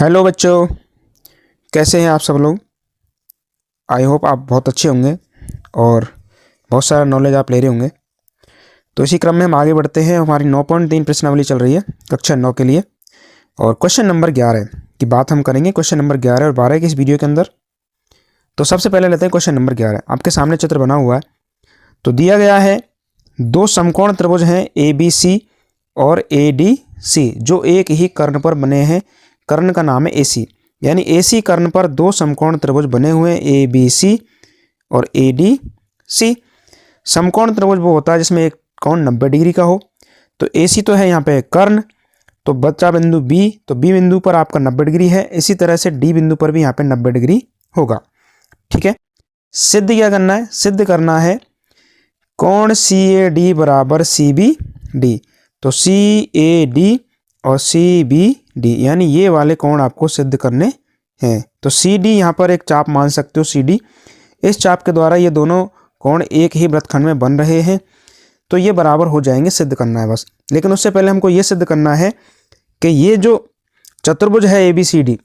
Hello बच्चों, कैसे हैं आप सब लोग। आई होप आप बहुत अच्छे होंगे और बहुत सारा नॉलेज आप ले रहे होंगे। तो इसी क्रम में हम आगे बढ़ते हैं। हमारी 9.3 प्रश्नावली चल रही है कक्षा 9 के लिए और क्वेश्चन नंबर 11 की बात हम करेंगे। क्वेश्चन नंबर 11 और 12 की इस वीडियो के अंदर। तो सबसे पहले लेते हैं क्वेश्चन नंबर 11। आपके सामने चित्र बना हुआ है। तो दिया गया है दो समकोण त्रिभुज हैं ABC और ADC जो एक ही कर्ण पर बने हैं। कर्ण का नाम है AC, यानी AC कर्ण पर दो समकोण त्रिभुज बने हुए हैं ABC और ADC। समकोण त्रिभुज वो होता है जिसमें एक कोण 90 डिग्री का हो। तो AC तो है यहाँ पे कर्ण, तो बचा बिंदु B, तो B बिंदु पर आपका 90 डिग्री है। इसी तरह से D बिंदु पर भी यहाँ पे 90 डिग्री होगा। ठीक है, सिद्ध क्या करना है? सिद्ध करना है कोण CAD बराबर CBD। तो CAD और CBD यानी ये वाले कोण आपको सिद्ध करने हैं। तो CD यहाँ पर एक चाप मान सकते हो CD। इस चाप के द्वारा ये दोनों कोण एक ही वृत्तखंड में बन रहे हैं, तो ये बराबर हो जाएंगे। सिद्ध करना है बस। लेकिन उससे पहले हमको ये सिद्ध करना है कि ये जो चतुर्भुज है ABCD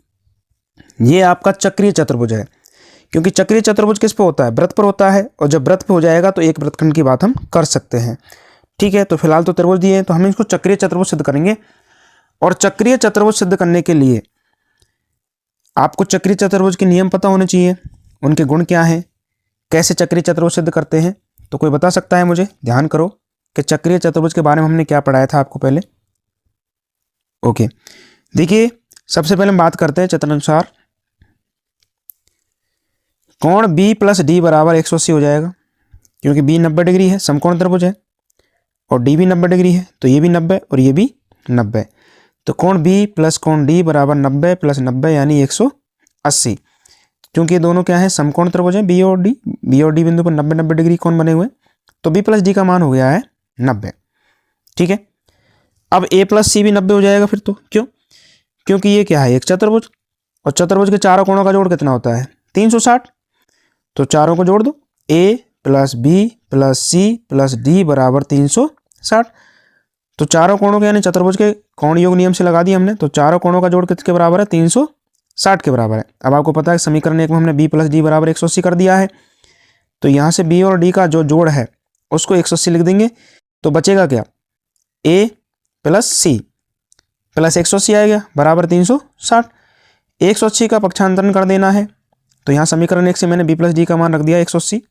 ये आपका चक्रीय चतुर्भुज है। क्योंकि चक्रीय चतुर्भुज किस पे होता है? वृत्त पर होता है, और जब वृत्त पे हो जाएगा तो एक वृत्तखंड की बात हम कर सकते हैं। ठीक है, तो फिलहाल तो त्रिभुज दिए हैं, तो हम इसको चक्रीय चतुर्भुज सिद्ध करेंगे। और चक्रीय चतुर्भुज सिद्ध करने के लिए आपको चक्रीय चतुर्भुज के नियम पता होने चाहिए, उनके गुण क्या हैं, कैसे चक्रीय चतुर्भुज सिद्ध करते हैं। तो कोई बता सकता है मुझे? ध्यान करो कि चक्रीय चतुर्भुज के बारे में हमने क्या पढ़ाया था आपको पहले। ओके, देखिए सबसे पहले हम बात करते हैं चित्रानुसार। कोण B प्लस D बराबर 180 हो जाएगा, क्योंकि B 90 डिग्री है, समकोण त्रिभुज है, और D भी 90 डिग्री है, तो ये भी 90 और ये भी 90। तो कोण B प्लस कोण D बराबर 90 प्लस 90 यानी 180। क्योंकि ये दोनों क्या है? समकोण त्रिभुज है B और D बिंदु पर 90-90 डिग्री कोण बने हुए, तो B प्लस D का मान हो गया है 90। ठीक है, अब A प्लस C भी 90 हो जाएगा फिर। तो क्यों? क्योंकि ये क्या है? एक चतुर्भुज, और चतुर्भुज के चारों कोणों का जोड़ कितना होता है? 360। तो चारों को जोड़ दो, A plus B plus C plus D बराबर 360। तो चारों कोणों के यानी चतुर्भुज के कोण योग नियम से लगा दिया हमने। तो चारों कोणों का जोड़ किसके बराबर है? 360 के बराबर है। अब आपको पता है समीकरण एक में हमने B प्लस D बराबर 180 कर दिया है, तो यहाँ से B और D का जो जोड़ है उसको 180 लिख देंगे। तो बचेगा क्या? A प्लस C प्लस 180 आएगा बराबर 360। 180 का पक्षांतरण कर देना है, तो यहाँ समीकरण एक से मैंने B प्लस D का मान रख दिया 180।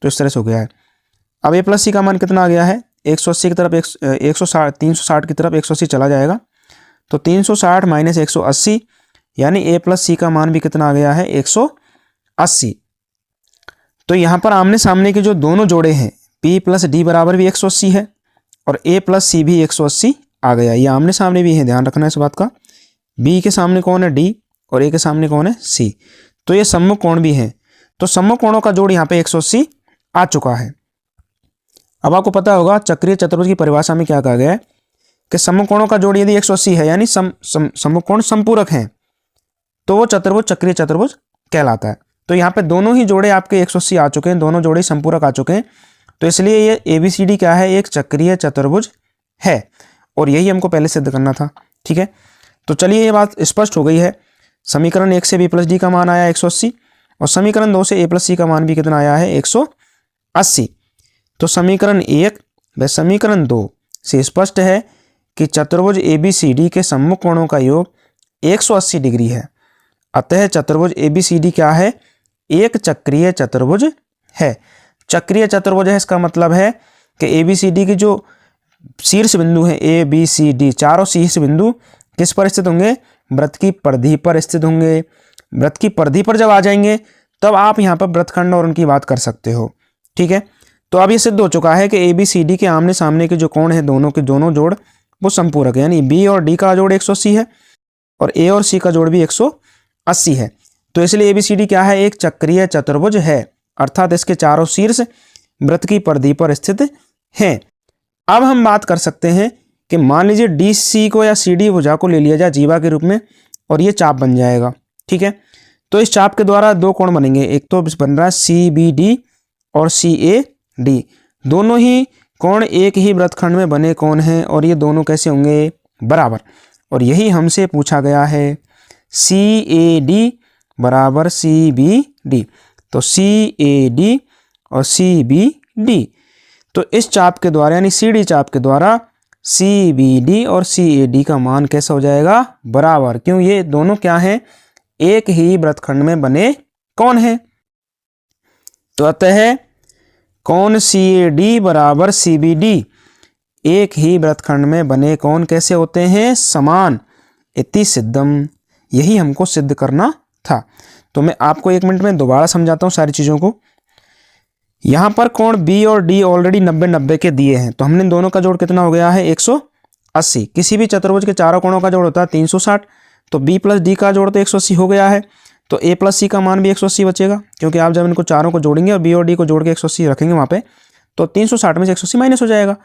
तो इस तरह से हो गया है। अब A प्लस C का मान कितना आ गया है? 180 की तरफ 360 की तरफ 180 चला जाएगा, तो 360 माइनस 180 यानी A प्लस C का मान भी कितना आ गया है? 180। तो यहाँ पर आमने सामने के जो दोनों जोड़े हैं P प्लस D बराबर भी 180 है, और A प्लस C भी 180 आ गया। ये आमने सामने भी है, ध्यान रखना इस बात का। B के सामने कौन है? D, और A के सामने कौन है? C। तो ये सम्मुख कोण भी है। तो सम्मुख कोणों का जोड़ यहाँ पे 180 आ चुका है। अब आपको पता होगा चक्रीय चतुर्भुज की परिभाषा में क्या कहा गया है कि सम्मुख कोणों का जोड़ यदि 180 है यानी सम्मुख कोण संपूरक हैं, तो वो चतुर्भुज चक्रीय चतुर्भुज कहलाता है। तो यहाँ पे दोनों ही जोड़े आपके 180 आ चुके हैं, दोनों जोड़े संपूरक आ चुके हैं, तो इसलिए ये ABCD क्या है? एक चक्रीय चतुर्भुज है, और यही हमको पहले सिद्ध करना था। ठीक है, तो चलिए ये बात स्पष्ट हो गई है। समीकरण 1 से B प्लस D का मान आया 180, और समीकरण 2 से A प्लस C का मान भी कितना आया है? 180। तो समीकरण 1 व समीकरण 2 से स्पष्ट है कि चतुर्भुज ABCD के सम्मुख कोणों का योग 180 डिग्री है। अतः चतुर्भुज ABCD क्या है? एक चक्रीय चतुर्भुज है। चक्रीय चतुर्भुज है, इसका मतलब है कि ABCD की जो शीर्ष बिंदु है ABCD, चारों शीर्ष बिंदु किस पर स्थित होंगे? वृत्त की परिधि पर स्थित होंगे। वृत्त की परिधि पर जब आ जाएंगे तब आप यहाँ पर वृत्तखंड और उनकी बात कर सकते हो। ठीक है, तो अब ये सिद्ध हो चुका है कि ABCD के आमने सामने के जो कोण है दोनों के दोनों जोड़ वो संपूरक है, यानी B और D का जोड़ 180 है और A और C का जोड़ भी 180 है। तो इसलिए ABCD क्या है? एक चक्रीय चतुर्भुज है, अर्थात इसके चारों शीर्ष वृत्त की परिधि पर स्थित हैं। अब हम बात कर सकते हैं कि मान लीजिए DC को या CD भुजा को ले लिया जाए जीवा के रूप में, और ये चाप बन जाएगा। ठीक है, तो इस चाप के द्वारा दो कोण बनेंगे, एक तो बन रहा है CBD और CAD। दोनों ही कोण एक ही वृत्तखंड में बने कोण हैं, और ये दोनों कैसे होंगे? बराबर। और यही हमसे पूछा गया है। CAD बराबर CBD। तो CAD और CBD, तो इस चाप के द्वारा यानी CD चाप के द्वारा CBD और CAD का मान कैसा हो जाएगा? बराबर। क्यों? ये दोनों क्या हैं? एक ही वृत्तखंड में बने कौन है? तो अतः कौन CAD बराबर CBD, एक ही वृत्तखंड में बने कौन कैसे होते हैं? समान। इति सिद्धम, यही हमको सिद्ध करना था। तो मैं आपको 1 मिनट में दोबारा समझाता हूँ सारी चीज़ों को। यहाँ पर कोण B और D ऑलरेडी 90-90 के दिए हैं, तो हमने दोनों का जोड़ कितना हो गया है? 180। किसी भी चतुर्भुज के चारों कोणों का जोड़ होता है 360, तो B प्लस D का जोड़ तो 180 हो गया है, तो A प्लस C का मान भी 180 बचेगा, क्योंकि आप जब इनको चारों को जोड़ेंगे और B और D को जोड़ के 180 रखेंगे वहाँ पे, तो 360 में से 180 माइनस हो जाएगा,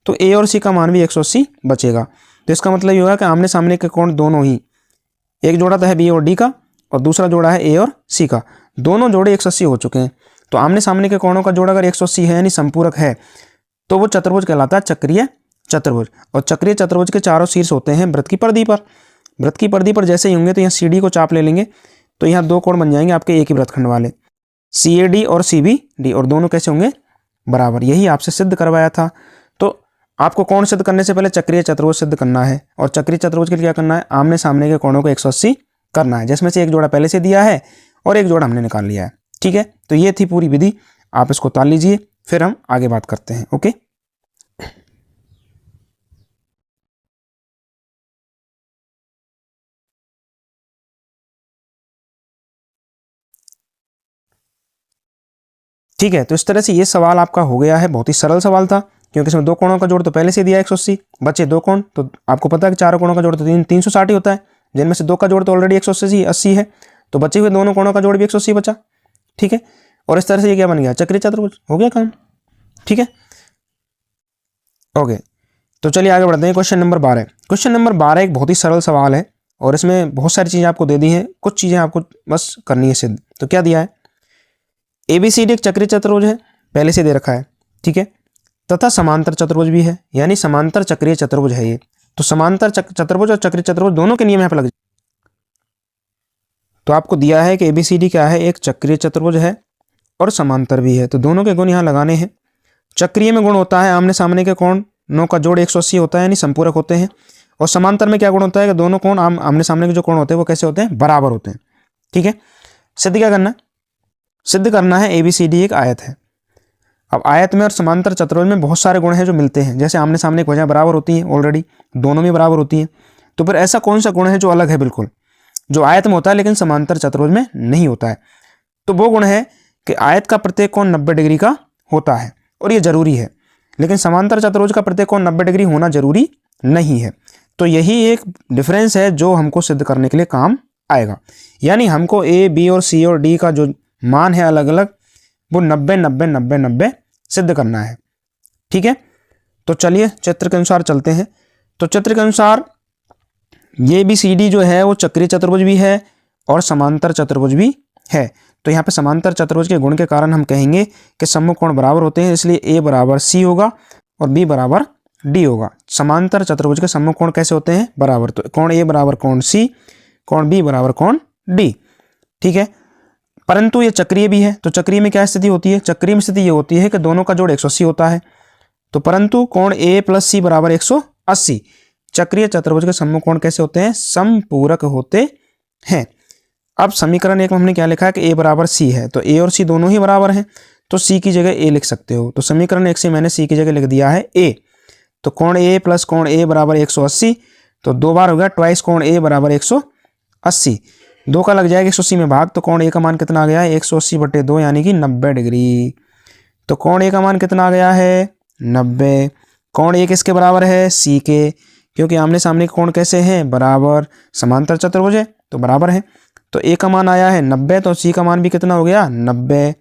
तो A और C का मान भी 180 बचेगा। तो इसका मतलब ये होगा कि आमने सामने के कोण दोनों ही, एक जोड़ा तो है B और D का और दूसरा जोड़ा है A और C का, दोनों जोड़े 180 हो चुके हैं। तो आमने सामने के कोणों का जोड़ अगर 180 है यानी संपूरक है, तो वो चतुर्भुज कहलाता है चक्रीय चतुर्भुज। और चक्रीय चतुर्भुज के चारों शीर्ष होते हैं वृत्त की परिधि पर। वृत्त की परिधि पर जैसे ही होंगे तो यहाँ CD को चाप ले लेंगे, तो यहाँ दो कोण बन जाएंगे आपके एक ही वृत्तखंड वाले, CAD और CBD, और दोनों कैसे होंगे? बराबर। यही आपसे सिद्ध करवाया था। तो आपको कोण सिद्ध करने से पहले चक्रीय चतुर्भुज सिद्ध करना है, और चक्रीय चतुर्भुज के लिए क्या करना है? आमने सामने के कोणों को 180 करना है, जिसमें से एक जोड़ा पहले से दिया है और एक जोड़ा हमने निकाल लिया है। ठीक है, तो ये थी पूरी विधि, आप इसको ताल लीजिए, फिर हम आगे बात करते हैं। ओके, ठीक है। तो इस तरह से ये सवाल आपका हो गया है। बहुत ही सरल सवाल था, क्योंकि इसमें दो कोणों का जोड़ तो पहले से दिया है 180, बचे दो कोण, तो आपको पता है कि चारों कोणों का जोड़ तो 360 ही होता है, जिनमें से दो का जोड़ तो ऑलरेडी 180 है, तो बचे हुए दोनों कोणों का जोड़ भी 180 बचा। ठीक है, और इस तरह से ये क्या बन गया? चक्रीय चतुर्भुज हो गया काम। ठीक है, ओके। तो चलिए आगे बढ़ते हैं। Question number 12। क्वेश्चन नंबर 12 एक बहुत ही सरल सवाल है, और इसमें बहुत सारी चीज़ें आपको दे दी हैं, कुछ चीज़ें आपको बस करनी है सिद्ध। तो क्या दिया है? ABCD एक चक्रीय चतुर्भुज है, पहले से दे रखा है। ठीक है, तथा समांतर चतुर्भुज भी है, यानी समांतर चक्रीय चतुर्भुज है ये। तो समांतर चतुर्भुज और चक्रीय चतुर्भुज दोनों के नियम यहाँ पे लग, तो आपको दिया है कि ABCD क्या है? एक चक्रीय चतुर्भुज है और समांतर भी है, तो दोनों के गुण यहाँ लगाने हैं। चक्रीय में गुण होता है आमने सामने के कोणों का जोड़ 180 होता है, यानी संपूरक होते हैं। और समांतर में क्या गुण होता है कि दोनों कोण आमने सामने के जो कोण होते हैं वो कैसे होते हैं? बराबर होते हैं। ठीक है, सिद्ध क्या करना है? सिद्ध करना है ABCD एक आयत है। अब आयत में और समांतर चतुर्भुज में बहुत सारे गुण हैं जो मिलते हैं, जैसे आमने सामने की वजह बराबर होती है, ऑलरेडी दोनों में बराबर होती है। तो फिर ऐसा कौन सा गुण है जो अलग है बिल्कुल, जो आयत में होता है लेकिन समांतर चतुर्भुज में नहीं होता है? तो वो गुण है कि आयत का प्रत्येक कोण 90 डिग्री का होता है, और ये जरूरी है, लेकिन समांतर चतुर्भुज का प्रत्येक कोण 90 डिग्री होना जरूरी नहीं है। तो यही एक डिफरेंस है जो हमको सिद्ध करने के लिए काम आएगा। यानी हमको A, B और C और D का जो मान है अलग अलग, वो 90-90-90-90 सिद्ध करना है। ठीक है, तो चलिए चित्र के अनुसार चलते हैं। तो चित्र के अनुसार ये ABCD जो है वो चक्रीय चतुर्भुज भी है और समांतर चतुर्भुज भी है। तो यहाँ पे समांतर चतुर्भुज के गुण के कारण हम कहेंगे कि सम्मुख कोण बराबर होते हैं, इसलिए A बराबर C होगा और B बराबर D होगा। समांतर चतुर्भुज के सम्मुख कोण कैसे होते हैं? बराबर। तो कोण A बराबर कोण C, कोण B बराबर कोण D। ठीक है, परंतु ये चक्रीय भी है, तो चक्रीय में क्या स्थिति होती है? चक्रीय में स्थिति ये होती है कि दोनों का जोड़ 180 होता है। तो परंतु कोण A प्लस C बराबर 180। चक्रीय चतुर्भुज के सम्मुख कोण कैसे होते हैं? समपूरक होते हैं। अब समीकरण 1 में हमने क्या लिखा है कि A बराबर C है, तो A और C दोनों ही बराबर हैं, तो C की जगह A लिख सकते हो। तो समीकरण 1 से मैंने C की जगह लिख दिया है A। तो कोण A प्लस कोण A बराबर 180, तो दो बार हो गया, ट्वाइस कोण A बराबर 180, दो का लग जाएगा 180 में भाग, तो कोण A का मान कितना आ गया है? 180/2 यानी कि 90 डिग्री। तो कोण A का मान कितना आ गया है? 90। कोण A किसके बराबर है? C के, क्योंकि आमने सामने के कोण कैसे हैं? बराबर। समांतर चतुर्भुज है तो बराबर है। तो A का मान आया है 90, तो C का मान भी कितना हो गया? 90।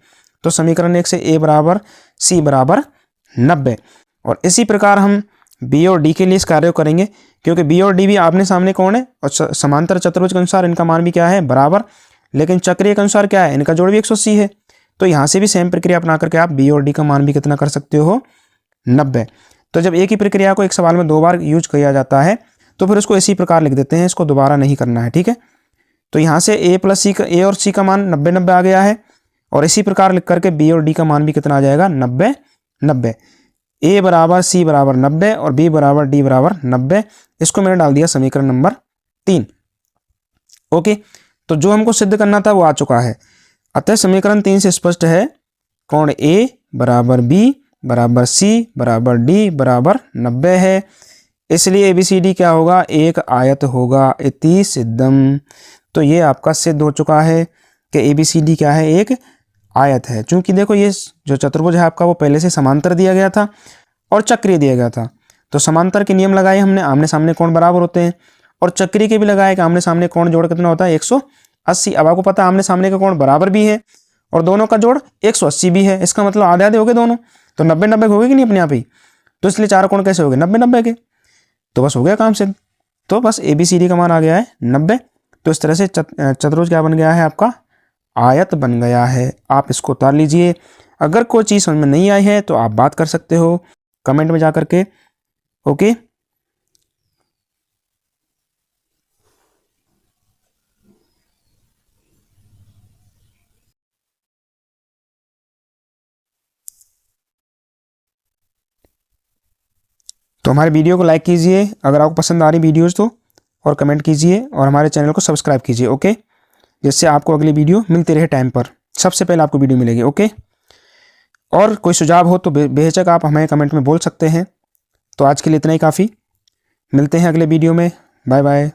तो समीकरण 1 से A बराबर C बराबर 90। और इसी प्रकार हम B और D के लिए इस कार्य को करेंगे, क्योंकि B और D भी आमने सामने कोण है और समांतर चतुर्भुज के अनुसार इनका मान भी क्या है? बराबर। लेकिन चक्रीय के अनुसार क्या है? इनका जोड़ भी 180 है। तो यहाँ से भी सेम प्रक्रिया अपना करके आप B और D का मान भी कितना कर सकते हो? 90। तो जब एक ही प्रक्रिया को एक सवाल में दो बार यूज किया जाता है तो फिर उसको इसी प्रकार लिख देते हैं, इसको दोबारा नहीं करना है। ठीक है, तो यहाँ से ए प्लस सी का, ए और सी का मान 90-90 आ गया है। और इसी प्रकार लिख करके बी और डी का मान भी कितना आ जाएगा, 90-90। ए बराबर सी बराबर 90 और बी बराबर डी बराबर 90। इसको मैंने डाल दिया समीकरण नंबर 3। ओके, तो जो हमको सिद्ध करना था वो आ चुका है। अतः समीकरण 3 से स्पष्ट है कोण ए बराबर बी बराबर सी बराबर डी बराबर 90 है। इसलिए ABCD क्या होगा, एक आयत होगा, इति सिद्धम। तो ये आपका सिद्ध हो चुका है कि ABCD क्या है, एक आयत है। चूंकि देखो ये जो चतुर्भुज है आपका वो पहले से समांतर दिया गया था और चक्रीय दिया गया था। तो समांतर के नियम लगाए हमने, आमने सामने कोण बराबर होते हैं, और चक्रीय के भी लगाए कि आमने सामने कोण जोड़ कितना होता है, 180। अब आपको पता है आमने सामने का कोण बराबर भी है और दोनों का जोड़ 180 भी है। इसका मतलब आधे आधे हो गए दोनों, तो 90-90 हो गए कि नहीं अपने आप ही। तो इसलिए चार कोण कैसे हो गए, 90-90 के। तो बस हो गया काम सिद्ध। तो बस ABCD का मान आ गया है 90। तो इस तरह से चतुर्भुज क्या बन गया है, आपका आयत बन गया है। आप इसको उतार लीजिए। अगर कोई चीज़ समझ में नहीं आई है तो आप बात कर सकते हो कमेंट में जा करके। ओके, तो हमारे वीडियो को लाइक कीजिए अगर आपको पसंद आ रही वीडियोज़ तो, और कमेंट कीजिए और हमारे चैनल को सब्सक्राइब कीजिए। ओके, जिससे आपको अगली वीडियो मिलती रहे टाइम पर, सबसे पहले आपको वीडियो मिलेगी। ओके, और कोई सुझाव हो तो बेहिचक आप हमें कमेंट में बोल सकते हैं। तो आज के लिए इतना ही काफ़ी। मिलते हैं अगले वीडियो में। Bye bye.